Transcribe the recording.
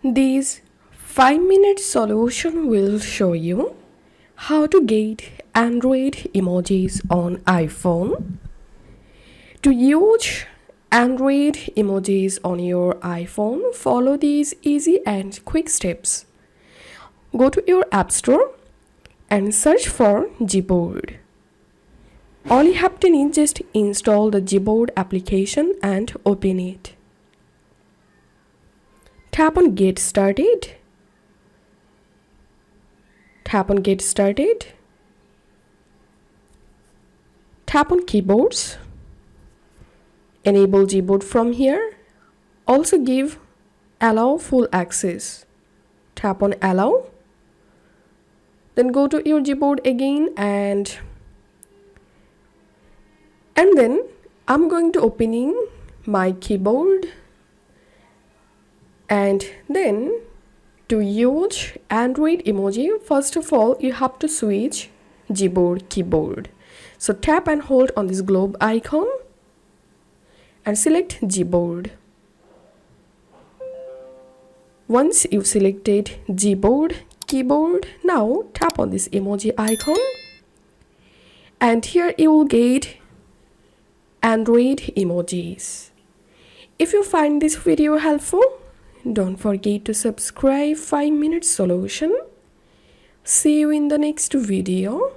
This 5-minute solution will show you how to get Android emojis on iPhone. To use Android emojis on your iPhone, follow these easy and quick steps. Go to your App Store and search for Gboard. All you have to need just install the Gboard application and open it. Tap on Get Started. Tap on Get Started. Tap on Keyboards. Enable Gboard from here. Also give Allow Full Access. Tap on Allow. Then go to your Gboard again and then I'm going to opening my keyboard. And then to use Android emoji, first of all, you have to switch Gboard keyboard. So tap and hold on this globe icon and select Gboard. Once you've selected Gboard keyboard, now tap on this emoji icon. And here you will get Android emojis. If you find this video helpful, don't forget to subscribe 5-minute solution. See you in the next video.